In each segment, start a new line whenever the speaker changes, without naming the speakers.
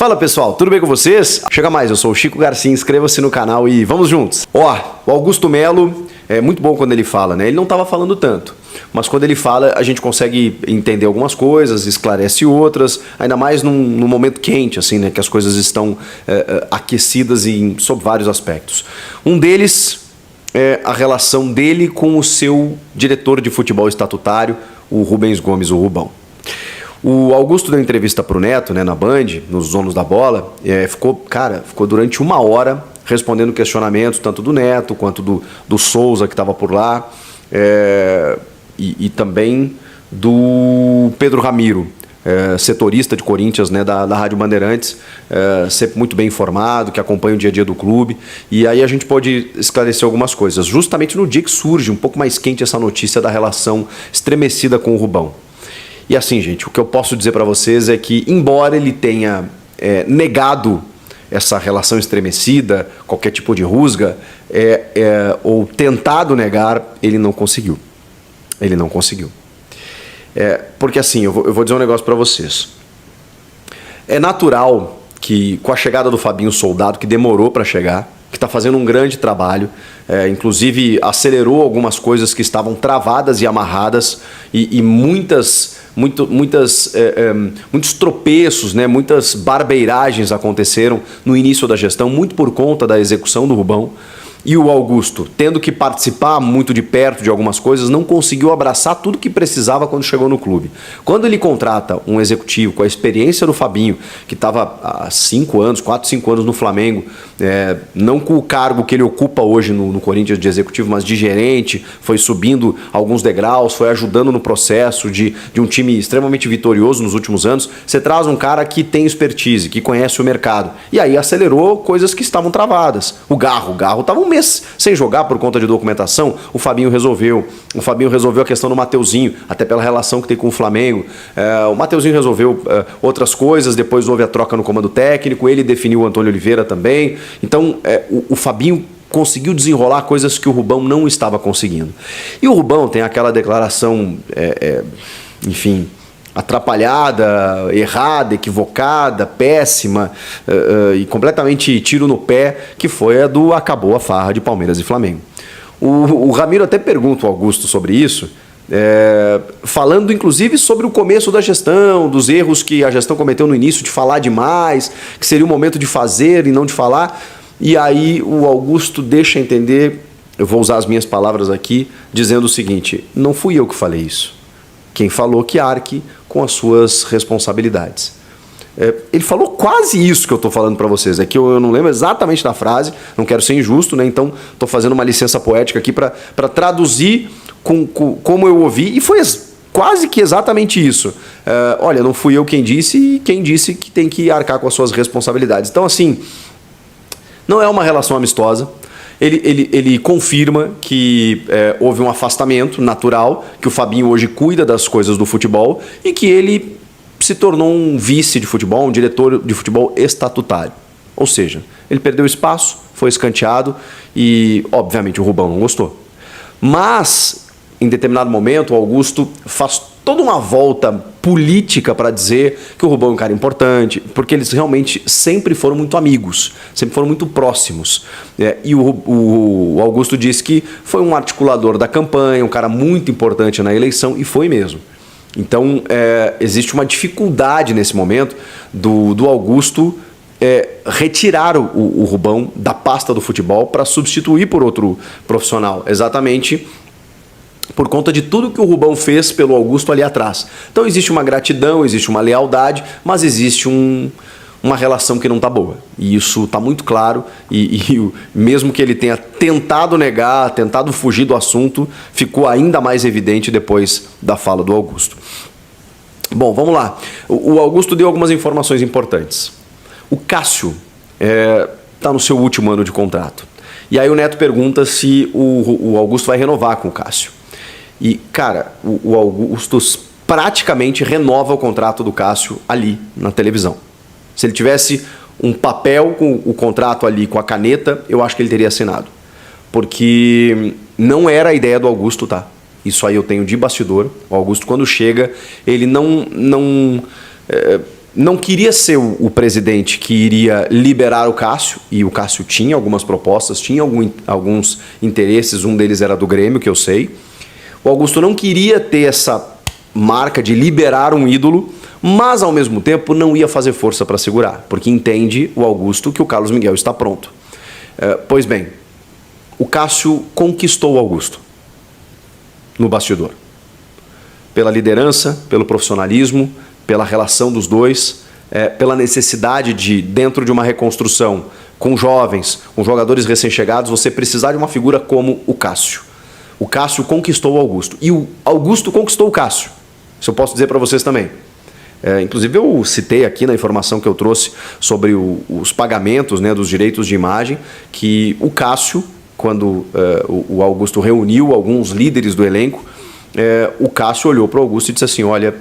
Fala pessoal, tudo bem com vocês? Chega mais, eu sou o Chico Garcia, inscreva-se no canal e vamos juntos. Ó, o Augusto Melo é muito bom quando ele fala, né? Ele não estava falando tanto, mas quando ele fala a gente consegue entender algumas coisas, esclarece outras, ainda mais num momento quente, assim, né? Que as coisas estão aquecidas sob vários aspectos. Um deles é a relação dele com o seu diretor de futebol estatutário, o Rubens Gomes, o Rubão. O Augusto deu entrevista para o Neto, né, na Band, nos Donos da Bola, ficou durante 1 hora respondendo questionamentos, tanto do Neto quanto do Souza, que estava por lá, e também do Pedro Ramiro, setorista de Corinthians, né, da Rádio Bandeirantes, sempre muito bem informado, que acompanha o dia a dia do clube. E aí a gente pode esclarecer algumas coisas, justamente no dia que surge um pouco mais quente essa notícia da relação estremecida com o Rubão. E assim, gente, o que eu posso dizer para vocês é que, embora ele tenha negado essa relação estremecida, qualquer tipo de rusga, ou tentado negar, ele não conseguiu. Ele não conseguiu. Porque assim, eu vou dizer um negócio para vocês. É natural que, com a chegada do Fabinho Soldado, que demorou para chegar, que está fazendo um grande trabalho, inclusive acelerou algumas coisas que estavam travadas e amarradas, e muitos tropeços, né, muitas barbeiragens aconteceram no início da gestão, muito por conta da execução do Rubão. E o Augusto, tendo que participar muito de perto de algumas coisas, não conseguiu abraçar tudo que precisava quando chegou no clube. Quando ele contrata um executivo com a experiência do Fabinho, que estava há 4, 5 anos no Flamengo, não com o cargo que ele ocupa hoje no Corinthians de executivo, mas de gerente, foi subindo alguns degraus, foi ajudando no processo de um time extremamente vitorioso nos últimos anos. Você traz um cara que tem expertise, que conhece o mercado. E aí acelerou coisas que estavam travadas. O Garro estava um mês sem jogar por conta de documentação, o Fabinho resolveu. O Fabinho resolveu a questão do Mateuzinho, até pela relação que tem com o Flamengo. O Mateuzinho resolveu outras coisas, depois houve a troca no comando técnico, ele definiu o Antônio Oliveira também. Então, o Fabinho conseguiu desenrolar coisas que o Rubão não estava conseguindo. E o Rubão tem aquela declaração, enfim, atrapalhada, errada, equivocada, péssima e completamente tiro no pé, que foi a do acabou a farra de Palmeiras e Flamengo. O Ramiro até pergunta ao Augusto sobre isso, falando inclusive sobre o começo da gestão, dos erros que a gestão cometeu no início de falar demais, que seria o momento de fazer e não de falar. E aí o Augusto deixa entender, eu vou usar as minhas palavras aqui, dizendo o seguinte: não fui eu que falei isso. Quem falou que arque com as suas responsabilidades. Ele falou quase isso que eu estou falando para vocês. É que eu não lembro exatamente da frase, não quero ser injusto, né? Então estou fazendo uma licença poética aqui para traduzir como eu ouvi, e foi quase que exatamente isso. Olha, não fui eu quem disse, e quem disse que tem que arcar com as suas responsabilidades. Então, assim, não é uma relação amistosa. Ele confirma que houve um afastamento natural, que o Fabinho hoje cuida das coisas do futebol e que ele se tornou um vice de futebol, um diretor de futebol estatutário. Ou seja, ele perdeu espaço, foi escanteado e, obviamente, o Rubão não gostou. Mas, em determinado momento, o Augusto faz toda uma volta política para dizer que o Rubão é um cara importante, porque eles realmente sempre foram muito amigos, sempre foram muito próximos. E o Augusto disse que foi um articulador da campanha, um cara muito importante na eleição, e foi mesmo. Então, existe uma dificuldade nesse momento do Augusto retirar o Rubão da pasta do futebol para substituir por outro profissional, exatamente por conta de tudo que o Rubão fez pelo Augusto ali atrás. Então existe uma gratidão, existe uma lealdade, mas existe uma relação que não está boa. E isso está muito claro, e mesmo que ele tenha tentado negar, tentado fugir do assunto, ficou ainda mais evidente depois da fala do Augusto. Bom, vamos lá. O Augusto deu algumas informações importantes. O Cássio está no seu último ano de contrato. E aí o Neto pergunta se o Augusto vai renovar com o Cássio. E, cara, o Augusto praticamente renova o contrato do Cássio ali na televisão. Se ele tivesse um papel com o contrato ali, com a caneta, eu acho que ele teria assinado. Porque não era a ideia do Augusto, tá? Isso aí eu tenho de bastidor. O Augusto, quando chega, ele não não queria ser o presidente que iria liberar o Cássio, e o Cássio tinha algumas propostas, tinha alguns interesses, um deles era do Grêmio, que eu sei. O Augusto não queria ter essa marca de liberar um ídolo, mas ao mesmo tempo não ia fazer força para segurar, porque entende o Augusto que o Carlos Miguel está pronto. Pois bem, o Cássio conquistou o Augusto no bastidor. Pela liderança, pelo profissionalismo, pela relação dos dois, pela necessidade de, dentro de uma reconstrução com jovens, com jogadores recém-chegados, você precisar de uma figura como o Cássio. O Cássio conquistou o Augusto. E o Augusto conquistou o Cássio. Isso eu posso dizer para vocês também. Inclusive eu citei aqui na informação que eu trouxe sobre os pagamentos, né, dos direitos de imagem, que o Cássio, quando o Augusto reuniu alguns líderes do elenco, o Cássio olhou para o Augusto e disse assim, olha,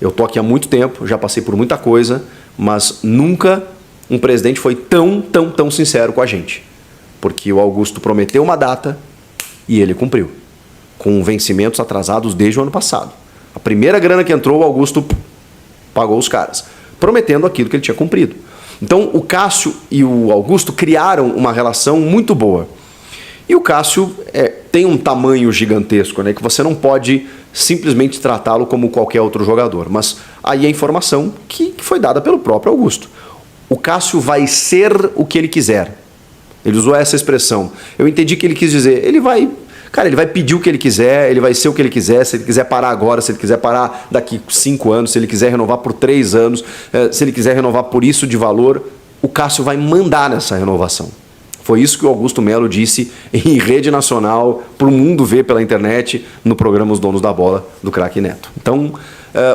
eu tô aqui há muito tempo, já passei por muita coisa, mas nunca um presidente foi tão sincero com a gente. Porque o Augusto prometeu uma data e ele cumpriu, com vencimentos atrasados desde o ano passado. A primeira grana que entrou, o Augusto pagou os caras, prometendo aquilo que ele tinha cumprido. Então, o Cássio e o Augusto criaram uma relação muito boa. E o Cássio tem um tamanho gigantesco, né, que você não pode simplesmente tratá-lo como qualquer outro jogador. Mas aí a informação que foi dada pelo próprio Augusto. O Cássio vai ser o que ele quiser. Ele usou essa expressão. Eu entendi que ele quis dizer, ele vai pedir o que ele quiser, ele vai ser o que ele quiser, se ele quiser parar agora, se ele quiser parar daqui 5 anos, se ele quiser renovar por 3 anos, se ele quiser renovar por isso de valor, o Cássio vai mandar nessa renovação. Foi isso que o Augusto Melo disse em rede nacional, para o mundo ver pela internet, no programa Os Donos da Bola, do Craque Neto. Então,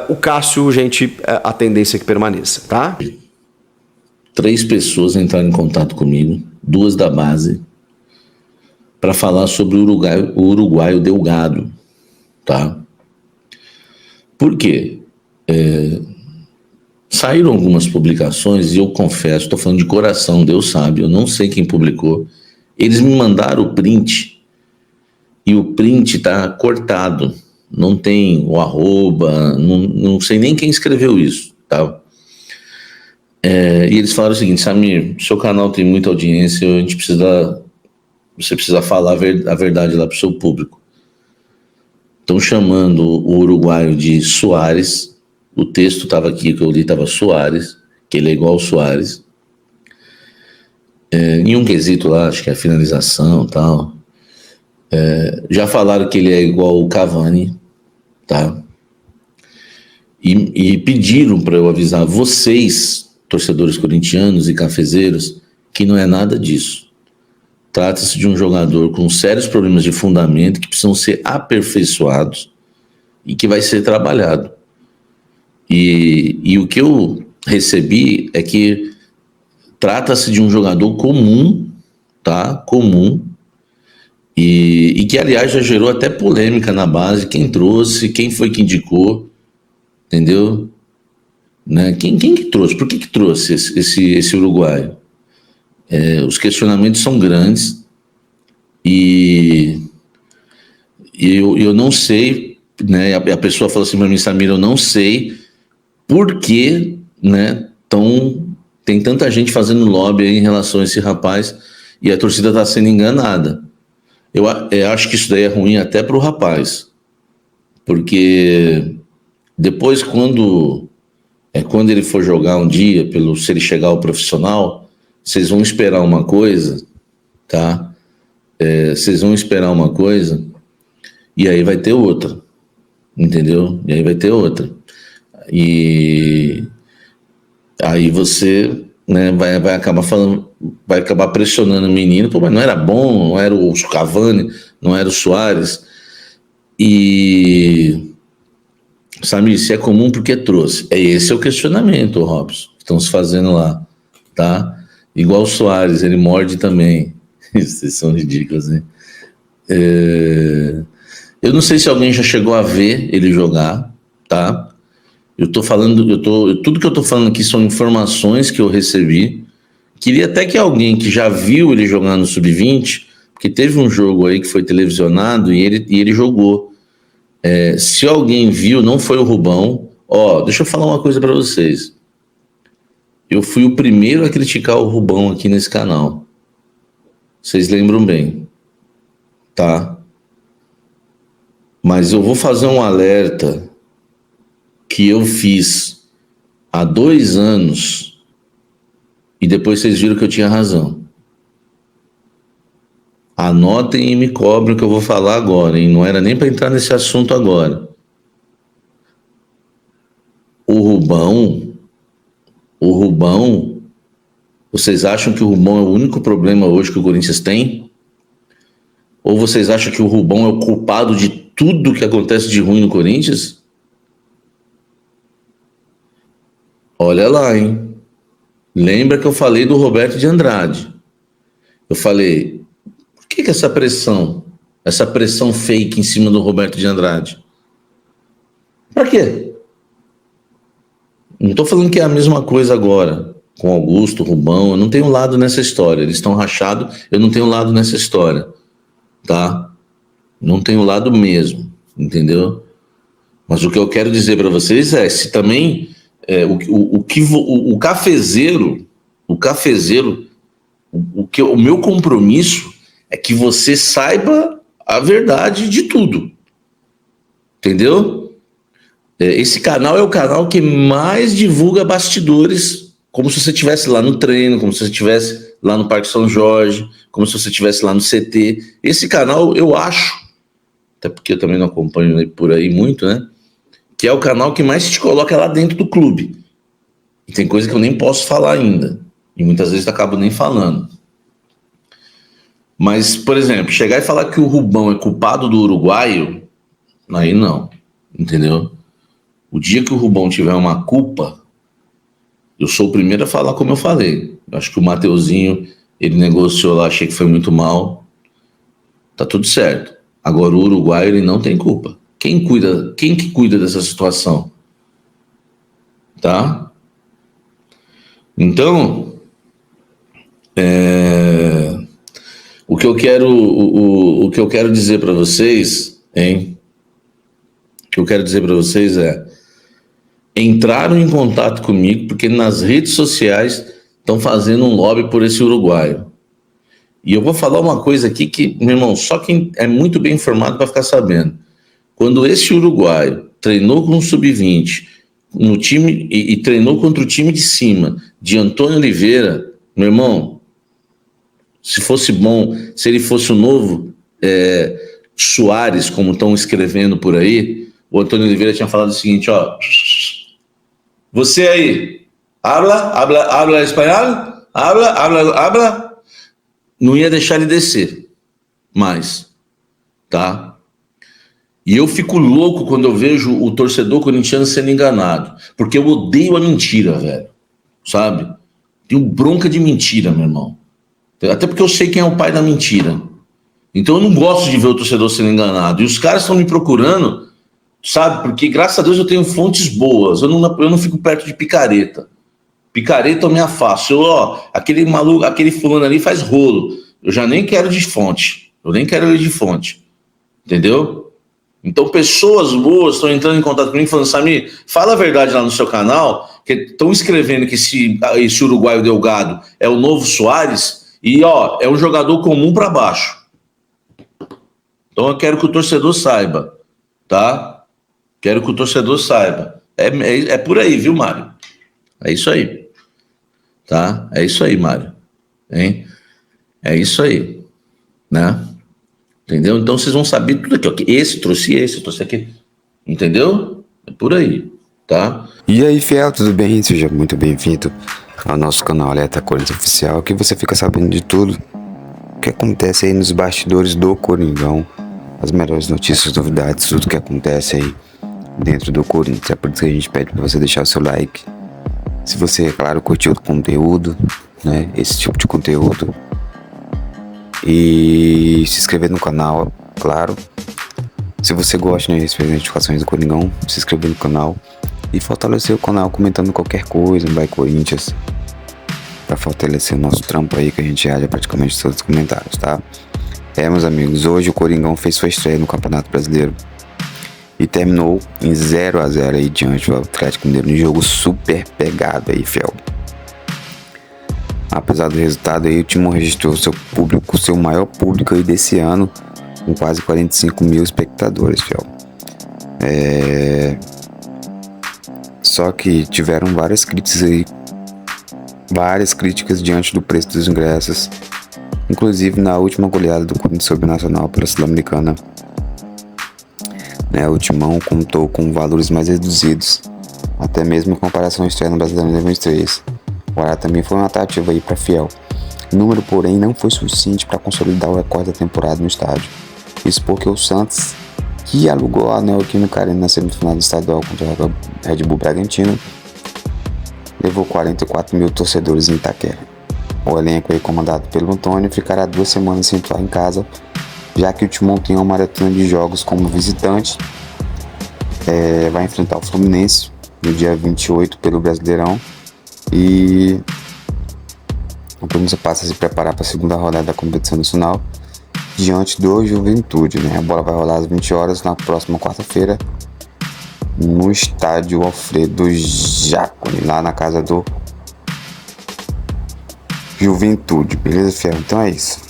o Cássio, gente, a tendência é que permaneça, tá?
3 pessoas entraram em contato comigo, 2 da base, para falar sobre o uruguaio Delgado, tá? Por quê? Saíram algumas publicações e eu confesso, estou falando de coração, Deus sabe, eu não sei quem publicou. Eles me mandaram o print e o print está cortado, não tem o arroba, não sei nem quem escreveu isso, tá? E eles falaram o seguinte, Samir, seu canal tem muita audiência, você precisa falar a verdade lá para o seu público. Estão chamando o uruguaio de Suárez. O texto estava aqui, que eu li, estava Suárez, que ele é igual ao Suárez. Em um quesito lá, acho que é a finalização e tal. Já falaram que ele é igual ao Cavani, tá? E pediram para eu avisar vocês, torcedores corintianos e cafezeiros, que não é nada disso. Trata-se de um jogador com sérios problemas de fundamento que precisam ser aperfeiçoados e que vai ser trabalhado. E o que eu recebi é que trata-se de um jogador comum, tá? Comum. E que, aliás, já gerou até polêmica na base. Quem trouxe, quem foi que indicou, entendeu? Né? Quem que trouxe? Por que trouxe esse uruguaio? Os questionamentos são grandes e eu não sei, né? A pessoa falou assim para mim, Samir, eu não sei por que, né, tem tanta gente fazendo lobby aí em relação a esse rapaz e a torcida está sendo enganada. Eu acho que isso daí é ruim até para o rapaz, porque depois quando ele for jogar um dia, se ele chegar ao profissional, vocês vão esperar uma coisa, tá? Vocês vão esperar uma coisa e aí vai ter outra, entendeu? E aí vai ter outra. E aí você, né, vai acabar falando, vai acabar pressionando o menino, pô, mas não era bom, não era o Cavani, não era o Suárez. E sabe, se é comum, porque trouxe? Esse é o questionamento, Robson, que estão se fazendo lá, tá? Igual o Suárez, ele morde também. Vocês são ridículos, né? Eu não sei se alguém já chegou a ver ele jogar, tá? Tudo que eu tô falando aqui são informações que eu recebi. Queria até que alguém que já viu ele jogar no Sub-20, porque teve um jogo aí que foi televisionado e ele jogou. Se alguém viu, não foi o Rubão, Ó, deixa eu falar uma coisa pra vocês. Eu fui o primeiro a criticar o Rubão aqui nesse canal. Vocês lembram bem, tá? Mas eu vou fazer um alerta que eu fiz há 2 anos e depois vocês viram que eu tinha razão. Anotem e me cobrem o que eu vou falar agora, hein? Não era nem para entrar nesse assunto agora. O Rubão, vocês acham que o Rubão é o único problema hoje que o Corinthians tem? Ou vocês acham que o Rubão é o culpado de tudo que acontece de ruim no Corinthians? Olha lá, hein? Lembra que eu falei do Roberto de Andrade? Eu falei, por que essa pressão fake em cima do Roberto de Andrade? Pra quê? Não estou falando que é a mesma coisa agora, com Augusto, Rubão, eu não tenho lado nessa história, eles estão rachados, eu não tenho lado nessa história, tá? Não tenho lado mesmo, entendeu? Mas o que eu quero dizer para vocês é, se também, o cafezeiro, o meu compromisso é que você saiba a verdade de tudo, entendeu? Esse canal é o canal que mais divulga bastidores, como se você estivesse lá no treino, como se você estivesse lá no Parque São Jorge, como se você estivesse lá no CT. Esse canal, eu acho, até porque eu também não acompanho por aí muito, né? Que é o canal que mais te coloca lá dentro do clube. E tem coisa que eu nem posso falar ainda. E muitas vezes eu acabo nem falando. Mas, por exemplo, chegar e falar que o Rubão é culpado do uruguaio, aí não, entendeu? O dia que o Rubão tiver uma culpa, eu sou o primeiro a falar como eu falei. Eu acho que o Mateuzinho, ele negociou lá, achei que foi muito mal. Tá tudo certo. Agora o uruguaio, ele não tem culpa. Quem que cuida dessa situação? Tá? Então, o que eu quero dizer para vocês, hein? O que eu quero dizer para vocês é: entraram em contato comigo porque nas redes sociais estão fazendo um lobby por esse uruguaio. E eu vou falar uma coisa aqui que, meu irmão, só quem é muito bem informado vai ficar sabendo. Quando esse uruguaio treinou com o Sub-20 no time e treinou contra o time de cima de Antônio Oliveira, meu irmão, se fosse bom, se ele fosse o novo Soares, como estão escrevendo por aí, o Antônio Oliveira tinha falado o seguinte, ó: você aí, habla espanhol? Habla. Não ia deixar ele descer mais, tá? E eu fico louco quando eu vejo o torcedor corintiano sendo enganado, porque eu odeio a mentira, velho, sabe? Tenho bronca de mentira, meu irmão. Até porque eu sei quem é o pai da mentira. Então eu não gosto de ver o torcedor sendo enganado. E os caras estão me procurando, sabe? Porque graças a Deus eu tenho fontes boas. Eu não fico perto de picareta. Picareta eu me afasto. Aquele maluco, aquele fulano ali faz rolo. Eu já nem quero de fonte. Eu nem quero ele de fonte. Entendeu? Então pessoas boas estão entrando em contato comigo falando: Samir, fala a verdade lá no seu canal, que estão escrevendo que esse uruguaio Delgado é o novo Soares e é um jogador comum para baixo. Então eu quero que o torcedor saiba, tá? Quero que o torcedor saiba. É por aí, viu, Mário? É isso aí. Tá? É isso aí, Mário. Hein? É isso aí. Né? Entendeu? Então vocês vão saber tudo aqui. Ó. Esse trouxe aqui. Entendeu? É por aí. Tá?
E aí, fiel, tudo bem? Seja muito bem-vindo ao nosso canal Alerta Corinthians Oficial, que você fica sabendo de tudo que acontece aí nos bastidores do Coringão, as melhores notícias, novidades, tudo que acontece aí dentro do Corinthians. É por isso que a gente pede para você deixar o seu like. Se você, é claro, curtiu o conteúdo, né, esse tipo de conteúdo, e se inscrever no canal, claro. Se você gosta de receber notificações do Coringão, se inscrever no canal e fortalecer o canal comentando qualquer coisa no Vai Corinthians, para fortalecer o nosso trampo aí, que a gente reage praticamente todos os comentários, tá? Meus amigos, hoje o Coringão fez sua estreia no Campeonato Brasileiro E terminou em 0-0 aí diante do Atlético Mineiro, um jogo super pegado aí, fiel. Apesar do resultado aí, o Timão registrou seu maior público aí desse ano, com quase 45 mil espectadores, fiel. Só que tiveram várias críticas diante do preço dos ingressos, inclusive na última goleada do Corinthians sobre o Nacional pela Sul-Americana. O Timão contou com valores mais reduzidos, até mesmo em comparação à estreia no Brasileirão 2023. O horário também foi uma atrativa aí para fiel. O número, porém, não foi suficiente para consolidar o recorde da temporada no estádio. Isso porque o Santos, que alugou a Neoquímica Arena na semifinal do estadual contra o Red Bull Bragantino, levou 44 mil torcedores em Itaquera. O elenco aí, comandado pelo Antônio, ficará 2 semanas sem atuar em casa, já que o Timão tem uma maratona de jogos como visitante. Vai enfrentar o Fluminense no dia 28 pelo Brasileirão, e o Corinthians passa a se preparar para a segunda rodada da competição nacional diante do Juventude. A bola vai rolar às 20 horas na próxima quarta-feira no estádio Alfredo Jaconi, lá na casa do Juventude, beleza, fiel? Então é isso.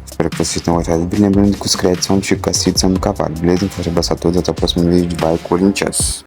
Espero que vocês tenham gostado. E lembrando que os créditos são do Chico Cacete e são do Cavalo, beleza? Um forte abraço a todos, até o próximo vídeo. Vai, Corinthians!